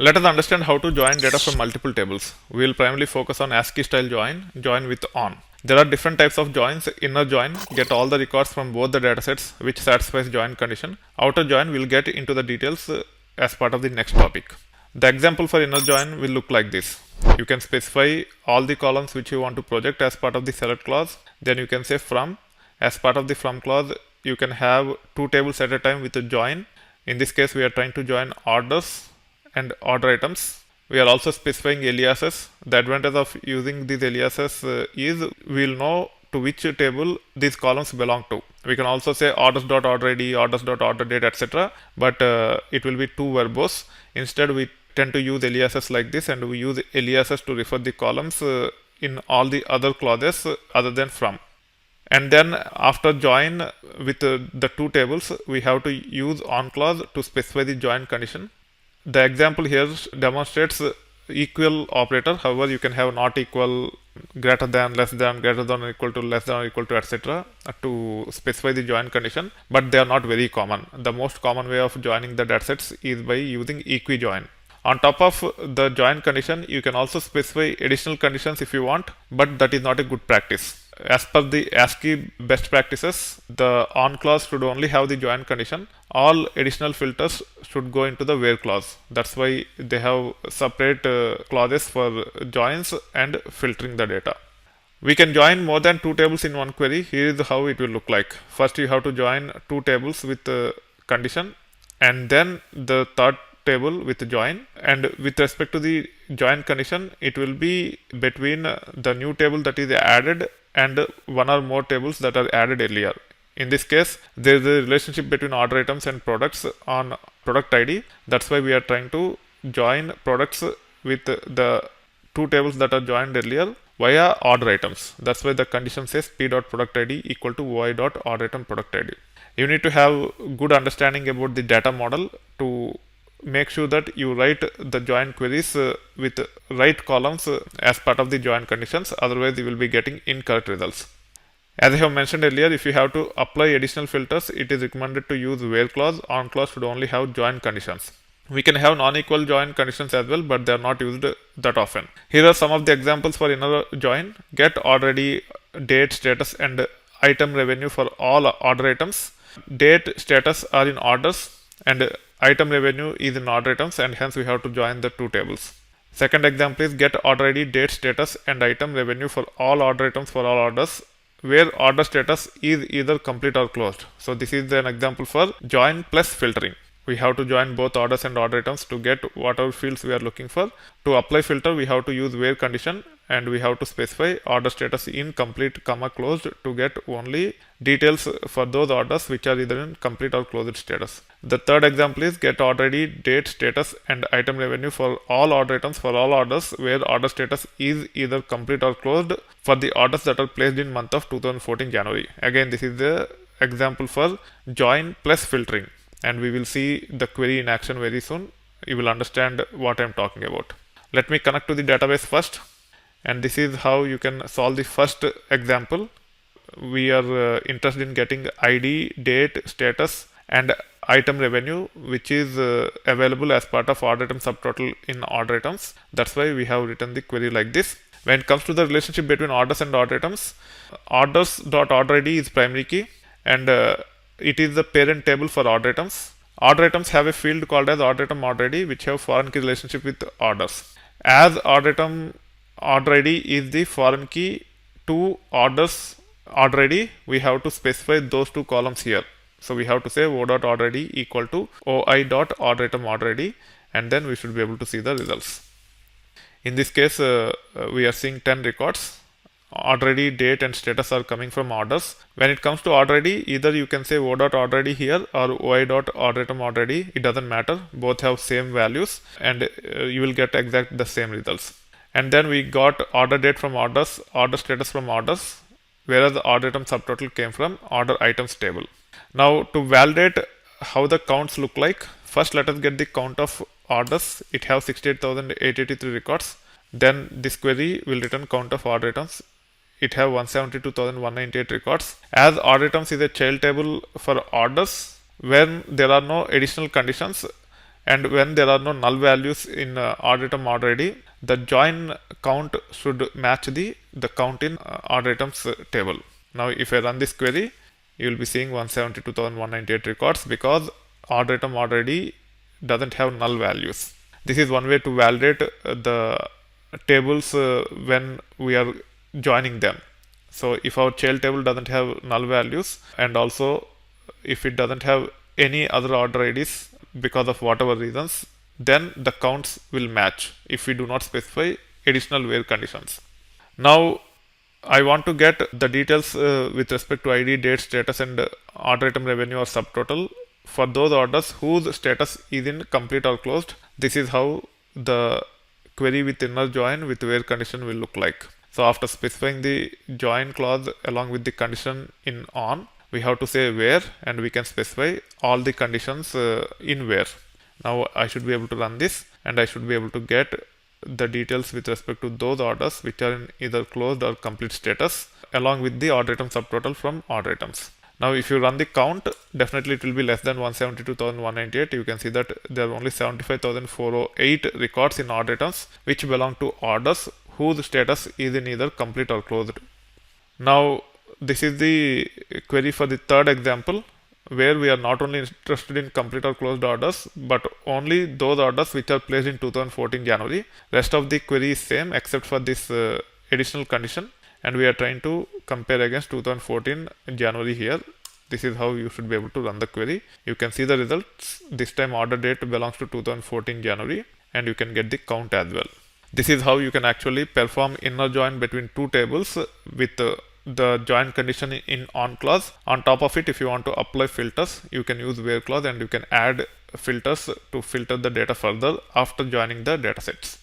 Let us understand how to join data from multiple tables. We will primarily focus on ASCII style join, join with on. There are different types of joins. Inner join, get all the records from both the datasets which satisfies join condition. Outer join, will get into the details as part of the next topic. The example for inner join will look like this. You can specify all the columns which you want to project as part of the select clause. Then you can say from. As part of the from clause, you can have two tables at a time with a join. In this case, we are trying to join orders and order items. We are also specifying aliases. The advantage of using these aliases is we will know to which table these columns belong to. We can also say orders.orderID, orders.orderdate, etc. But it will be too verbose. Instead, we tend to use aliases like this, and we use aliases to refer the columns in all the other clauses other than from. And then after join with the two tables, we have to use on clause to specify the join condition. The example here demonstrates equal operator. However, you can have not equal, greater than, less than, greater than or equal to, less than or equal to, etc. to specify the join condition, but they are not very common. The most common way of joining the datasets is by using equi-join. On top of the join condition, you can also specify additional conditions if you want, but that is not a good practice. As per the ASCII best practices, the on clause should only have the join condition. All additional filters should go into the where clause. That's why they have separate clauses for joins and filtering the data. We can join more than two tables in one query. Here is how it will look like. First, you have to join two tables with condition, and then the third table with join. And with respect to the join condition, it will be between the new table that is added and one or more tables that are added earlier. In this case, there is a relationship between order items and products on product ID. That's why we are trying to join products with the two tables that are joined earlier via order items. That's why the condition says p.product ID equal to y.order item product ID. You need to have good understanding about the data model to make sure that you write the join queries with right columns as part of the join conditions. Otherwise, you will be getting incorrect results. As I have mentioned earlier, if you have to apply additional filters, it is recommended to use where clause. On clause should only have join conditions. We can have non-equal join conditions as well, but they are not used that often. Here are some of the examples for inner join. Get order date, status, and item revenue for all order items. Date, status are in orders, and item revenue is in order items, and hence we have to join the two tables. Second example is get order ID, date, status, and item revenue for all order items for all orders where order status is either complete or closed. So this is an example for join plus filtering. We have to join both orders and order items to get whatever fields we are looking for. To apply filter, we have to use where condition, and we have to specify order status in complete comma closed to get only details for those orders which are either in complete or closed status. The third example is get order ID, date, status, and item revenue for all order items for all orders where order status is either complete or closed for the orders that are placed in month of 2014 January. Again, this is the example for join plus filtering, and we will see the query in action very soon. You will understand what I am talking about. Let me connect to the database first, and this is how you can solve the first example. We are interested in getting ID, date, status, and item revenue, which is available as part of order item subtotal in order items. That's why we have written the query like this. When it comes to the relationship between orders and order items, orders.orderID is primary key, and it is the parent table for order items. Order items have a field called as order item order ID, which have foreign key relationship with orders. As order item order ID is the foreign key to orders order ID, we have to specify those two columns here. So we have to say o.order ID equal to oi.order item order ID, and then we should be able to see the results. In this case, we are seeing 10 records. Order ID, date, and status are coming from orders. When it comes to order ID, either you can say o.order ID here or oi.order item order ID. It doesn't matter. Both have same values, and you will get exact the same results. And then we got order date from orders, order status from orders, whereas the order item subtotal came from order items table. Now to validate how the counts look like, first let us get the count of orders. It has 68,883 records. Then this query will return count of order items. It have 172,198 records. As order items is a child table for orders, when there are no additional conditions, and when there are no null values in odd item order ID, the join count should match the count in odd items table. Now if I run this query, you will be seeing 172,198 records because odd item order ID doesn't have null values. This is one way to validate the tables when we are joining them. So if our child table doesn't have null values, and also if it doesn't have any other order IDs because of whatever reasons, then the counts will match if we do not specify additional where conditions. Now I want to get the details with respect to ID, date, status, and order item revenue or subtotal for those orders whose status is in complete or closed. This is how the query with inner join with where condition will look like. So after specifying the join clause along with the condition in on, we have to say where, and we can specify all the conditions in where. Now I should be able to run this, and I should be able to get the details with respect to those orders which are in either closed or complete status along with the order item subtotal from order items. Now if you run the count, definitely it will be less than 172,198. You can see that there are only 75,408 records in order items which belong to orders whose status is in either complete or closed. Now this is the query for the third example, where we are not only interested in complete or closed orders, but only those orders which are placed in 2014 January. Rest of the query is same except for this additional condition, and we are trying to compare against 2014 January here. This is how you should be able to run the query. You can see the results. This time order date belongs to 2014 January, and you can get the count as well. This is how you can actually perform inner join between two tables with the join condition in on clause. On top of it, if you want to apply filters, you can use where clause, and you can add filters to filter the data further after joining the datasets.